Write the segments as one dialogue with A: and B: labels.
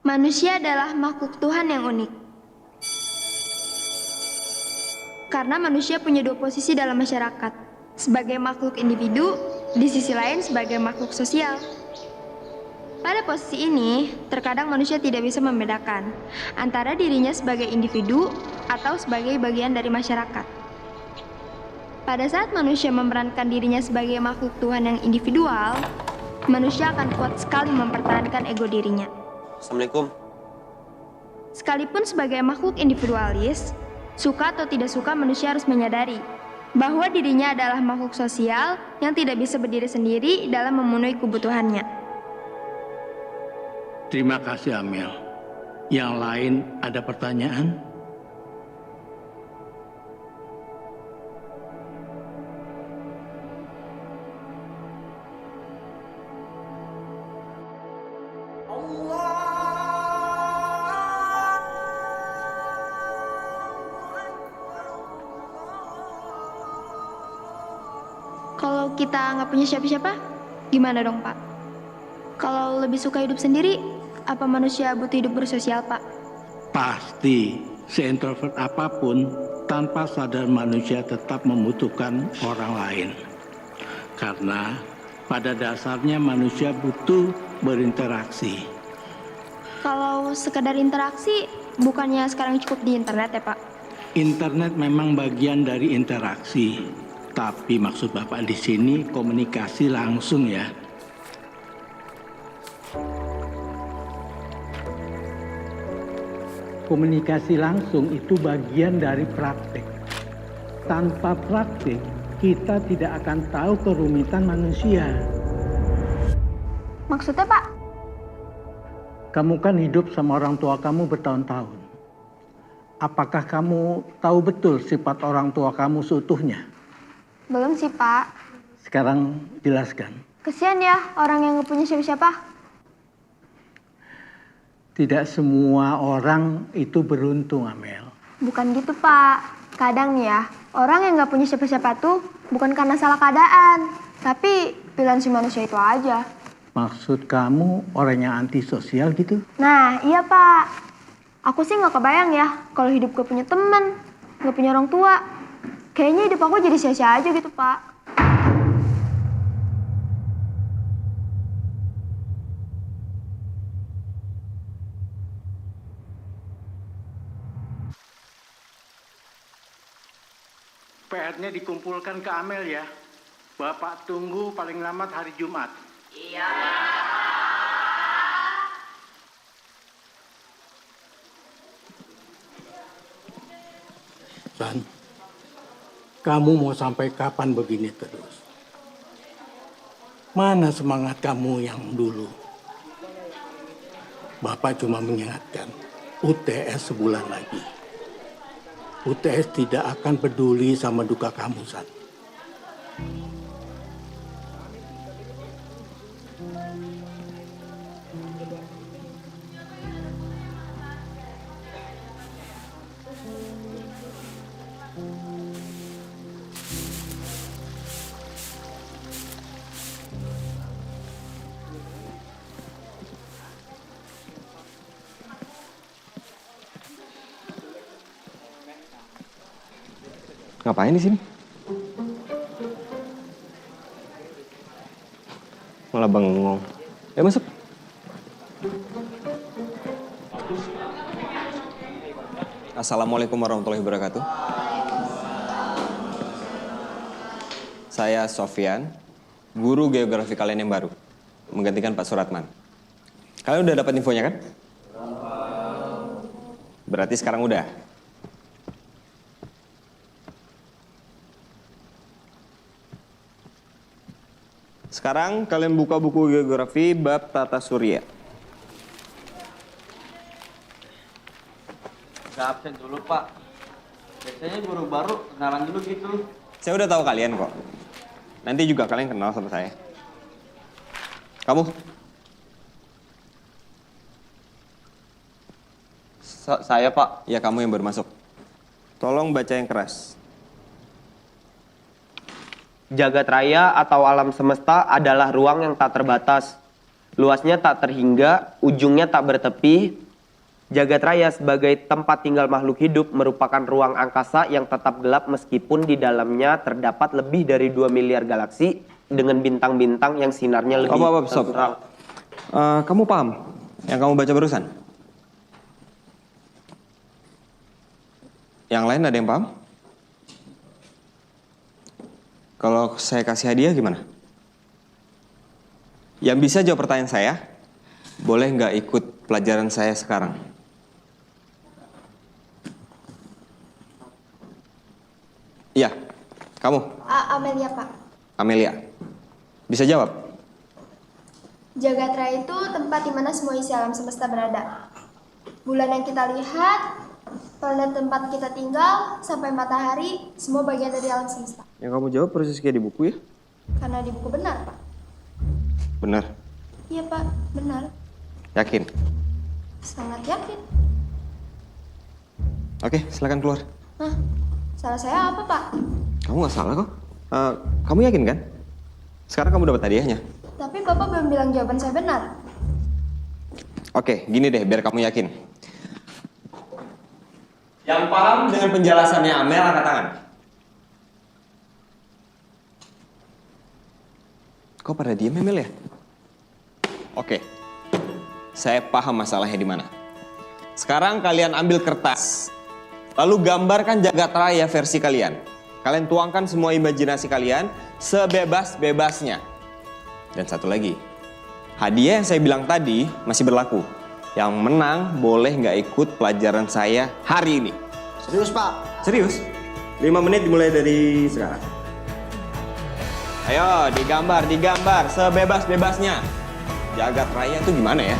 A: Manusia adalah makhluk Tuhan yang unik. Karena manusia punya dua posisi dalam masyarakat. Sebagai makhluk individu, di sisi lain sebagai makhluk sosial. Pada posisi ini, terkadang manusia tidak bisa membedakan antara dirinya sebagai individu atau sebagai bagian dari masyarakat. Pada saat manusia memerankan dirinya sebagai makhluk Tuhan yang individual, manusia akan kuat sekali mempertahankan ego dirinya.
B: Assalamualaikum.
A: Sekalipun sebagai makhluk individualis, suka atau tidak suka manusia harus menyadari bahwa dirinya adalah makhluk sosial yang tidak bisa berdiri sendiri dalam memenuhi kebutuhannya.
C: Terima kasih Amel. Yang lain ada pertanyaan?
A: Kalau kita nggak punya siapa-siapa, gimana dong Pak? Kalau lebih suka hidup sendiri, apa manusia butuh hidup bersosial Pak?
C: Pasti, seintrovert apapun, tanpa sadar manusia tetap membutuhkan orang lain. Karena pada dasarnya manusia butuh berinteraksi.
A: Kalau sekedar interaksi, bukannya sekarang cukup di internet ya Pak?
C: Internet memang bagian dari interaksi, tapi maksud Bapak di sini komunikasi langsung ya. Komunikasi langsung itu bagian dari praktik. Tanpa praktik, kita tidak akan tahu kerumitan manusia.
A: Maksudnya Pak?
C: Kamu kan hidup sama orang tua kamu bertahun-tahun. Apakah kamu tahu betul sifat orang tua kamu seutuhnya?
A: Belum sih Pak.
C: Sekarang jelaskan.
A: Kesian ya orang yang nggak punya siapa-siapa.
C: Tidak semua orang itu beruntung, Amel.
A: Bukan gitu Pak. Kadang nih ya, orang yang nggak punya siapa-siapa tuh bukan karena salah keadaan, tapi pilihan si manusia itu aja.
C: Maksud kamu orang yang antisosial gitu?
A: Nah iya Pak. Aku sih nggak kebayang ya kalau hidup gue punya teman, nggak punya orang tua. Kayaknya hidup aku jadi sia-sia aja gitu Pak.
C: PR-nya dikumpulkan ke Amel ya. Bapak tunggu paling lambat hari Jumat. Iya. San, kamu mau sampai kapan begini terus? Mana semangat kamu yang dulu? Bapak cuma mengingatkan, UTS sebulan lagi. UTS tidak akan peduli sama duka kamu, San.
B: Ngapain di sini? Malah bengong. Ayo masuk. Assalamualaikum warahmatullahi wabarakatuh. Saya Sofyan, guru geografi kalian yang baru, menggantikan Pak Suratman. Kalian udah dapat infonya kan? Berarti sekarang udah. Sekarang kalian buka buku geografi bab tata surya.
D: Gak absen dulu Pak. Biasanya guru baru kenalan dulu gitu.
B: Saya udah tahu kalian kok. Nanti juga kalian kenal sama saya. Kamu?
D: Saya Pak.
B: Ya kamu yang baru masuk. Tolong baca yang keras.
D: Jagat raya atau alam semesta adalah ruang yang tak terbatas.
E: Luasnya tak terhingga, ujungnya tak bertepi. Jagat raya sebagai tempat tinggal makhluk hidup merupakan ruang angkasa yang tetap gelap meskipun di dalamnya terdapat lebih dari 2 miliar galaksi dengan bintang-bintang yang sinarnya lebih
B: Stop.
E: terang.
B: Kamu paham yang kamu baca barusan? Yang lain ada yang paham? Kalau saya kasih hadiah gimana? Yang bisa jawab pertanyaan saya, boleh nggak ikut pelajaran saya sekarang? Iya, kamu,
A: Amelia, Pak.
B: Amelia. Bisa jawab?
A: Jagat raya itu tempat di mana semua isi alam semesta berada. Bulan yang kita lihat, planet tempat kita tinggal, sampai matahari, semua bagian dari alam semesta.
B: Yang kamu jawab persis kayak di buku ya?
A: Karena di buku benar, Pak.
B: Benar.
A: Iya, Pak. Benar.
B: Yakin?
A: Sangat yakin.
B: Oke, silakan keluar.
A: Hah? Salah saya apa, Pak?
B: Kamu nggak salah kok. Kamu yakin kan? Sekarang kamu dapat hadiahnya.
A: Tapi Bapak belum bilang jawaban saya benar.
B: Oke, gini deh biar kamu yakin. Yang paham dengan penjelasannya Amel angkat tangan. Kok pada diem Amel ya? Oke. Saya paham masalahnya di mana. Sekarang kalian ambil kertas. Lalu gambarkan jagat raya versi kalian. Kalian tuangkan semua imajinasi kalian sebebas-bebasnya. Dan satu lagi, hadiah yang saya bilang tadi masih berlaku. Yang menang boleh nggak ikut pelajaran saya hari ini.
F: Serius, Pak?
B: Serius? 5 menit dimulai dari sekarang. Ayo, digambar sebebas-bebasnya. Jagat raya itu gimana ya?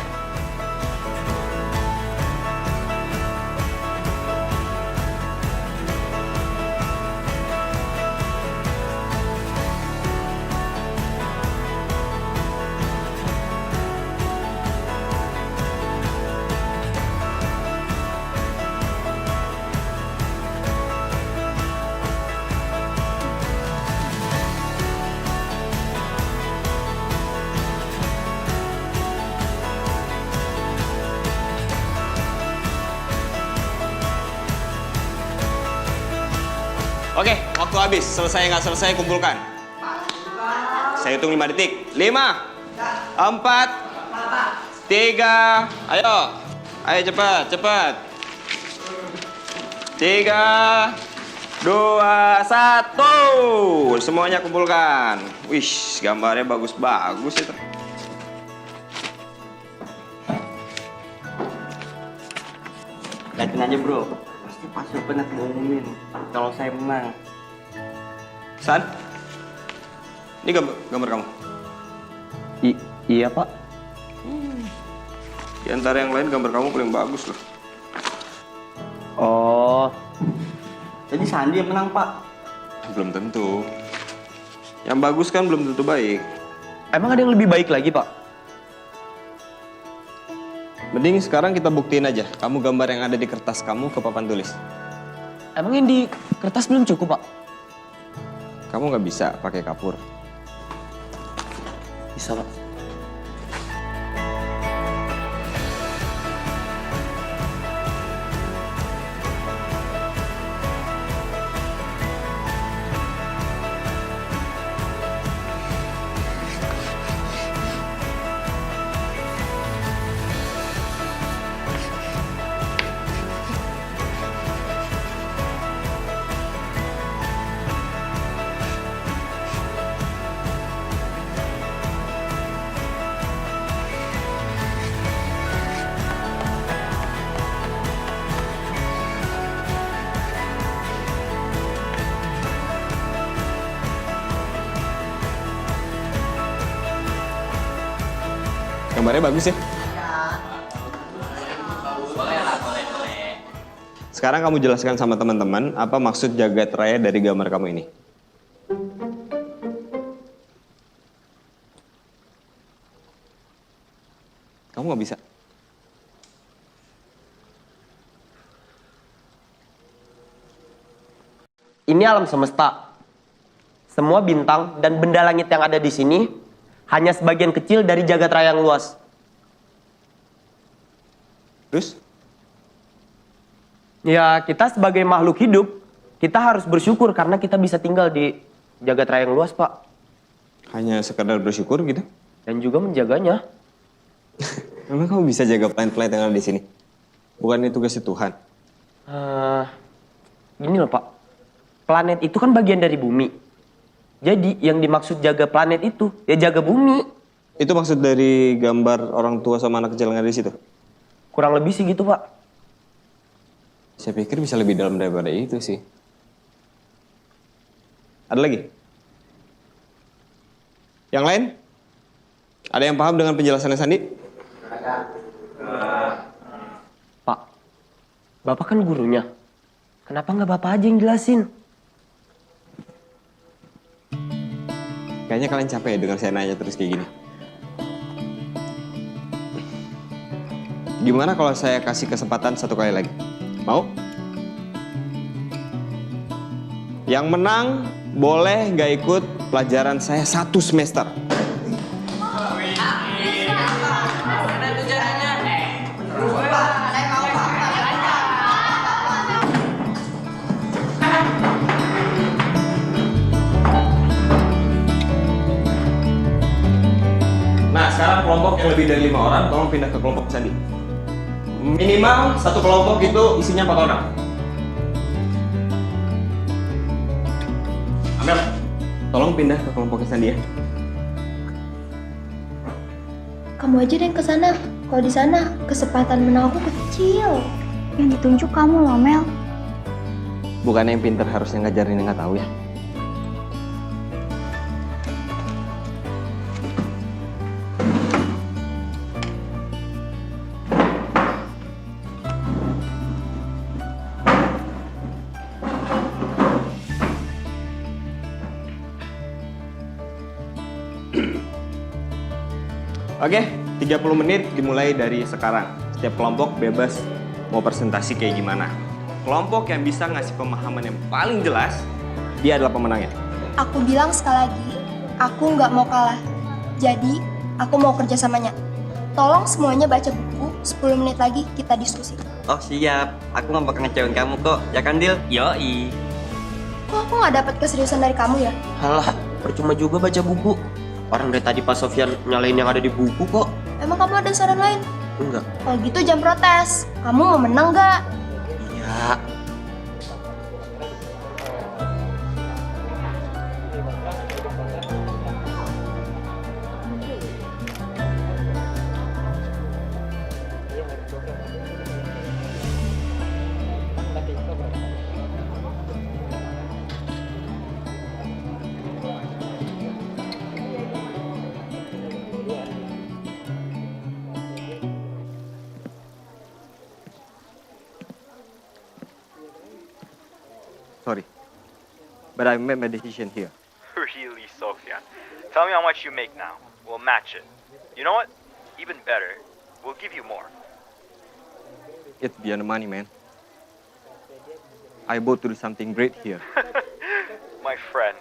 B: Oke, waktu habis. Selesai nggak selesai, kumpulkan. Saya hitung 5 detik. 5, 4, 3, ayo. Ayo cepat. 3, 2, 1. Semuanya kumpulkan. Wih, gambarnya bagus-bagus itu.
E: Yakin aja bro, pasti Pak Supet ngumumin kalau saya menang.
B: San, ini gambar kamu.
E: Iya Pak.
B: Di antara yang lain gambar kamu paling bagus loh.
E: Oh, jadi Sandi yang menang Pak?
B: Belum tentu. Yang bagus kan belum tentu baik.
E: Emang ada yang lebih baik lagi Pak?
B: Mending sekarang kita buktiin aja. Kamu gambar yang ada di kertas kamu ke papan tulis.
E: Emang yang di kertas belum cukup Pak?
B: Kamu nggak bisa pakai kapur.
E: Bisa Pak.
B: Gambarnya bagus ya? Sekarang kamu jelaskan sama teman-teman apa maksud jagat raya dari gambar kamu ini. Kamu nggak bisa.
E: Ini alam semesta. Semua bintang dan benda langit yang ada di sini hanya sebagian kecil dari jagat raya yang luas.
B: Terus?
E: Ya, kita sebagai makhluk hidup, kita harus bersyukur karena kita bisa tinggal di jagat raya yang luas, Pak.
B: Hanya sekadar bersyukur gitu?
E: Dan juga menjaganya.
B: Memang kamu bisa jaga planet-planet yang ada di sini? Bukannya tugasnya Tuhan?
E: Gini loh, Pak. Planet itu kan bagian dari bumi. Jadi, yang dimaksud jaga planet itu, ya jaga bumi.
B: Itu maksud dari gambar orang tua sama anak kecil yang ada di situ?
E: Kurang lebih sih gitu, Pak.
B: Saya pikir bisa lebih dalam daripada itu sih. Ada lagi? Yang lain? Ada yang paham dengan penjelasannya Sandi?
E: Pak, Bapak kan gurunya. Kenapa nggak Bapak aja yang jelasin?
B: Kayaknya kalian capek ya dengar saya nanya terus kayak gini. Gimana kalau saya kasih kesempatan satu kali lagi? Mau? Yang menang boleh nggak ikut pelajaran saya 1 semester. Nah, sekarang kelompok yang lebih dari 5 orang, tolong pindah ke kelompok Sandi. Minimal satu kelompok itu isinya 4 orang. Amel, tolong pindah ke kelompok Sandi ya.
A: Kamu aja deh ke sana. Kalau di sana kesempatan menang aku kecil. Yang ditunjuk kamu loh, Mel.
B: Bukannya yang pinter harusnya ngajarin yang nggak tahu ya. Oke, 30 menit dimulai dari sekarang. Setiap kelompok bebas mau presentasi kayak gimana. Kelompok yang bisa ngasih pemahaman yang paling jelas, dia adalah pemenangnya.
A: Aku bilang sekali lagi, aku nggak mau kalah. Jadi, aku mau kerjasamanya. Tolong semuanya baca buku, 10 menit lagi kita diskusi.
D: Oh siap, aku nggak bakal ngecewain kamu kok, ya kan Dil? Yoi.
A: Kok aku nggak dapat keseriusan dari kamu ya?
E: Halah, percuma juga baca buku. Orang dari tadi Pak Sofyan nyalain yang ada di buku kok.
A: Emang kamu ada saran lain?
E: Enggak.
A: Kalau gitu jangan protes. Kamu mau menang nggak?
E: Iya.
B: Sorry, but I made my decision here.
F: Really, Sofyan? Tell me how much you make now. We'll match it. You know what? Even better, we'll give you more.
B: It's beyond the money, man. I bought to do something great here.
F: My friend,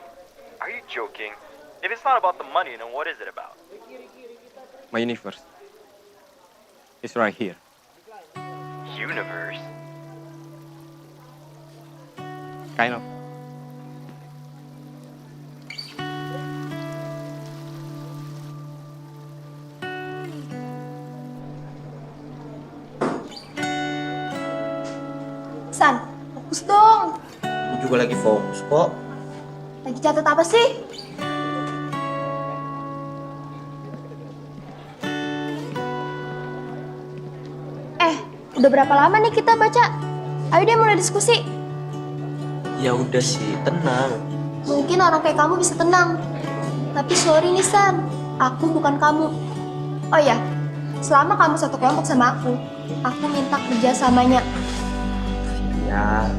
F: are you joking? If it's not about the money, then what is it about?
B: My universe is right here.
F: Universe?
B: Kind of.
A: San, fokus dong.
E: Aku juga lagi fokus kok.
A: Lagi catat apa sih? Udah berapa lama nih kita baca? Ayo deh mulai diskusi.
E: Ya udah sih, tenang.
A: Mungkin orang kayak kamu bisa tenang. Tapi sorry nih San, aku bukan kamu. Oh ya, selama kamu satu kelompok sama aku minta kerjasamanya.
E: Ya,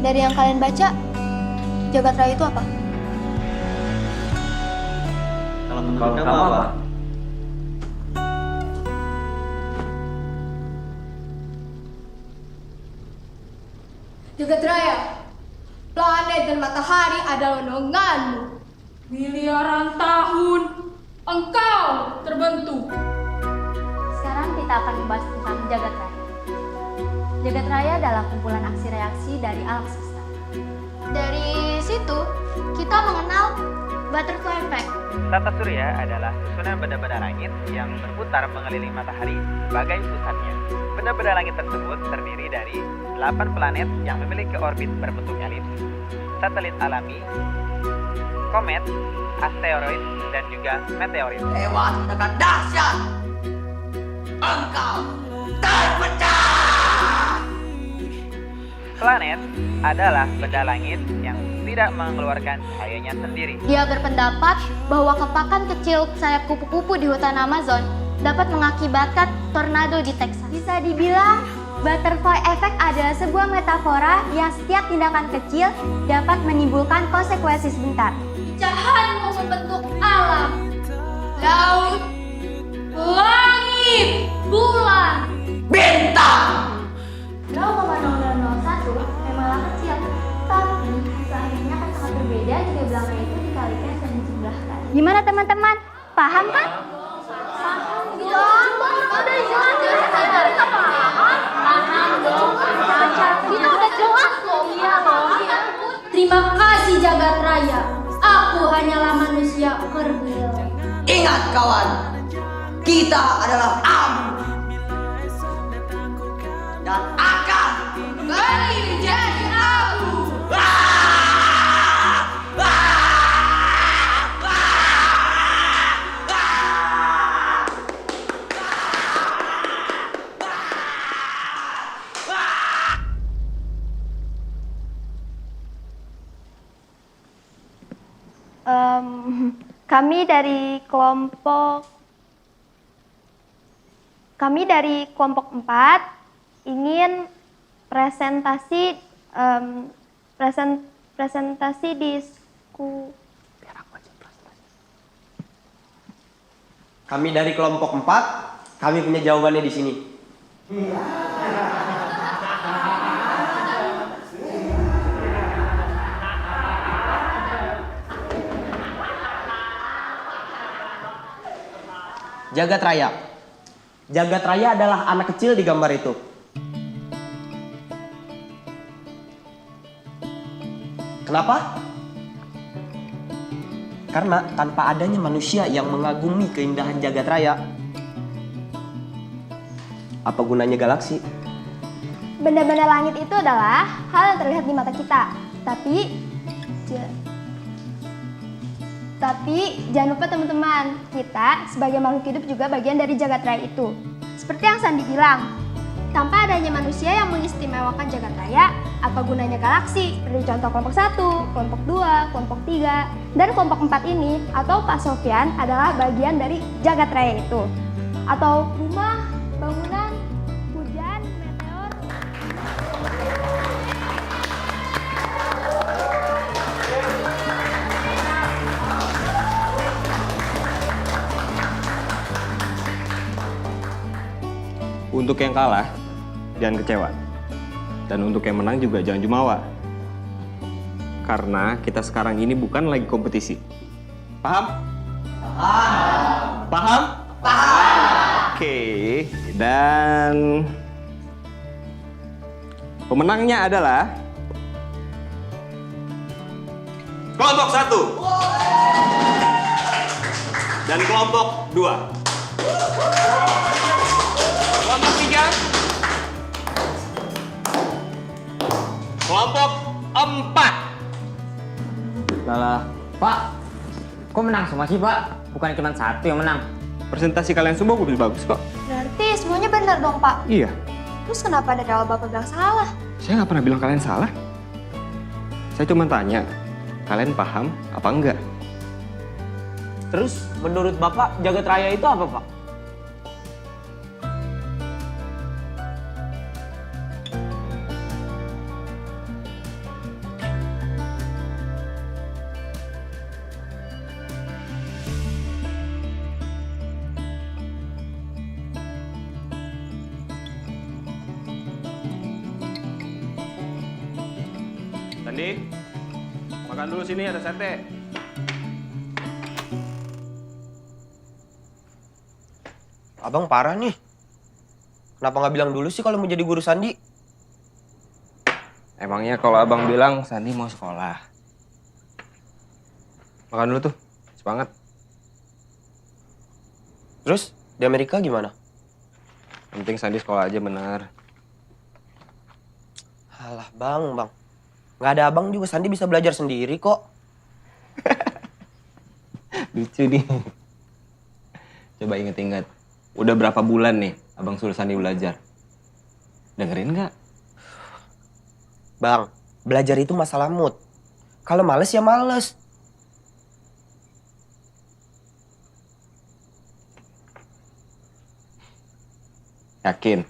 A: Dari yang kalian baca, jagat raya itu apa?
D: Kalau menurut kamu apa?
A: Jagat raya, planet dan matahari adalah naunganmu.
G: Miliaran tahun engkau terbentuk.
H: Sekarang kita akan membahas tentang Jagat Raya. Jagat Raya adalah kumpulan aksi reaksi dari alam semesta.
A: Dari situ, kita mengenal butterfly effect.
F: Tata surya adalah susunan benda-benda langit yang berputar mengelilingi matahari sebagai pusatnya. Benda-benda langit tersebut terdiri dari 8 planet yang memiliki orbit berbentuk elips, satelit alami, komet, asteroid, dan juga meteorit.
I: Lewat dengan dahsyat, engkau terpecah.
F: Planet adalah benda langit yang tidak mengeluarkan cahayanya sendiri.
H: Dia berpendapat bahwa kepakan kecil sayap kupu-kupu di hutan Amazon dapat mengakibatkan tornado di Texas. Bisa dibilang, butterfly effect adalah sebuah metafora yang setiap tindakan kecil dapat menimbulkan konsekuensi sebentar.
G: Cahaymu membentuk alam, laut, langit, bulan,
I: Bintang.
H: 0,0001 memanglah kecil, tapi hasil akhirnya akan sangat berbeda jika belakang itu dikalikan dan dijumlahkan. Gimana teman-teman? Paham kan? Paham dong. Udah jelas kita paham. Paham dong. Kita udah jelas loh. Iya loh.
G: terima kasih Jagat Raya. Aku hanyalah manusia kerdil.
I: Ingat kawan, kita adalah abu dan akan
G: Kembali menjadi abu.
A: Kami dari kelompok 4 ingin presentasi
E: Kami dari kelompok 4, kami punya jawabannya di sini. Jagat Raya. Jagat Raya adalah anak kecil di gambar itu. Kenapa? Karena tanpa adanya manusia yang mengagumi keindahan jagat raya, apa gunanya galaksi?
A: benda-benda langit itu adalah hal yang terlihat di mata kita. Tapi jangan lupa teman-teman, kita sebagai makhluk hidup juga bagian dari jagat raya itu. Seperti yang Sandi bilang, tanpa adanya manusia yang mengistimewakan jagat raya, apa gunanya galaksi? Seperti contoh kelompok 1, kelompok 2, kelompok 3, dan kelompok 4 ini atau Pak Sofyan adalah bagian dari jagat raya itu. Atau rumah, bangunan, hujan, meteor.
B: Untuk yang kalah, jangan kecewa. Dan untuk yang menang juga jangan jumawa. Karena kita sekarang ini bukan lagi kompetisi. Paham? Paham. Paham? Paham. Oke, dan pemenangnya adalah kelompok 1 dan kelompok 2. Kelompok 3, kelompok 4.
J: Lah, Pak, kok menang semua sih, Pak? Bukan cuma satu yang menang.
B: Presentasi kalian semua bagus kok.
A: Berarti semuanya benar dong, Pak.
B: Iya,
A: Terus kenapa dari awal Bapak bilang salah?
B: saya nggak pernah bilang kalian salah. Saya cuma tanya, kalian paham apa enggak?
E: Terus menurut Bapak jagat raya itu apa, Pak?
B: Sandi, makan dulu sini ada sate.
E: Abang parah nih. Kenapa nggak bilang dulu sih kalau mau jadi guru Sandi?
B: Emangnya kalau abang bilang Sandi mau sekolah. Makan dulu tuh, semangat.
E: Terus di Amerika gimana?
B: Yang penting Sandi sekolah aja bener.
E: Alah bang. Nggak ada abang juga Sandi bisa belajar sendiri kok.
B: Lucu nih. Coba inget-inget. Udah berapa bulan nih abang suruh Sandi belajar? Dengerin nggak?
E: Bang, belajar itu masalah mood. Kalau males ya males.
B: Yakin?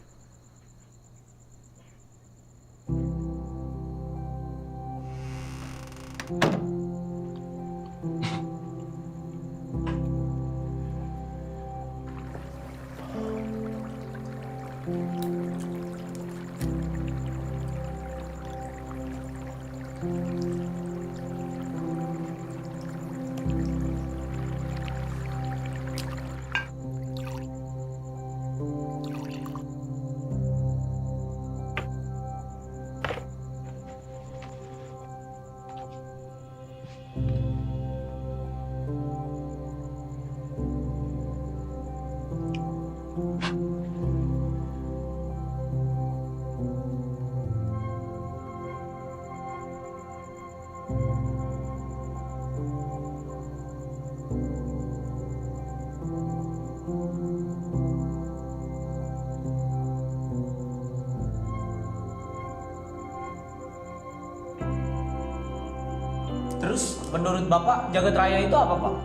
D: Terus menurut Bapak jagat raya itu apa, Pak?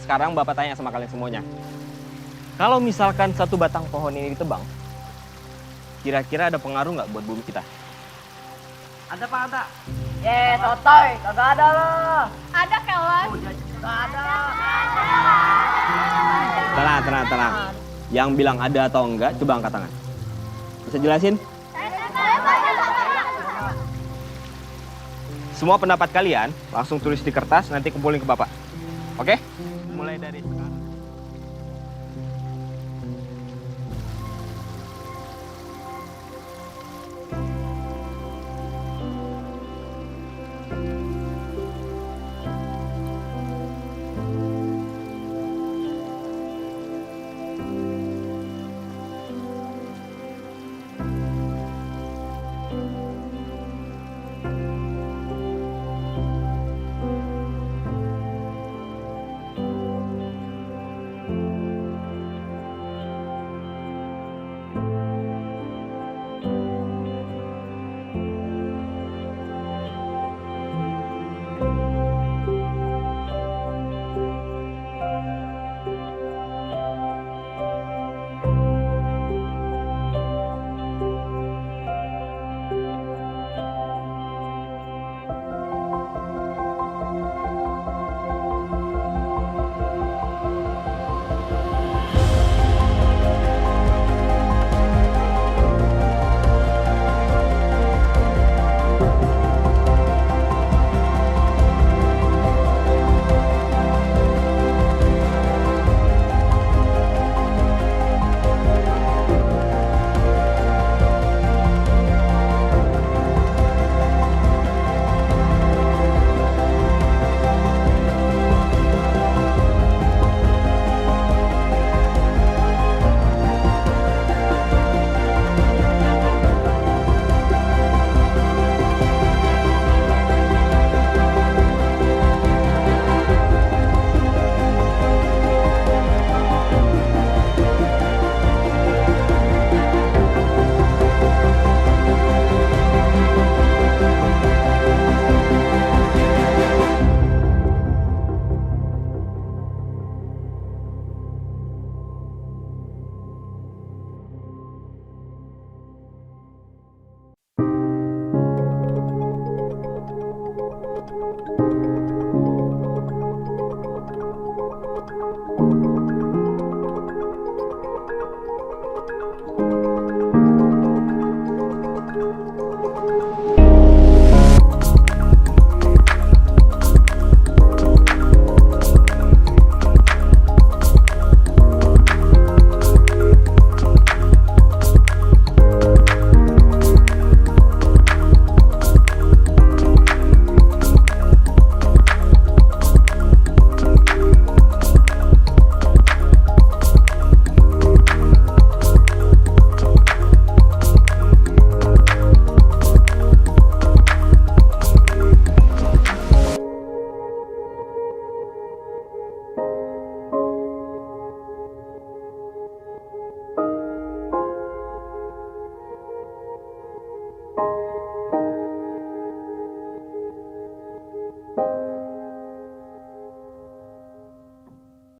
B: Sekarang Bapak tanya sama kalian semuanya. Kalau misalkan satu batang pohon ini ditebang, kira-kira ada pengaruh nggak buat bumi kita?
I: Ada Pak, ada.
G: Sotoy, kagak ada loh.
H: Ada kawan.
B: Tenang. Yang bilang ada atau enggak, coba angkat tangan. Bisa jelasin? Semua pendapat kalian langsung tulis di kertas, nanti kumpulin ke Bapak. Oke? Mulai dari sekarang.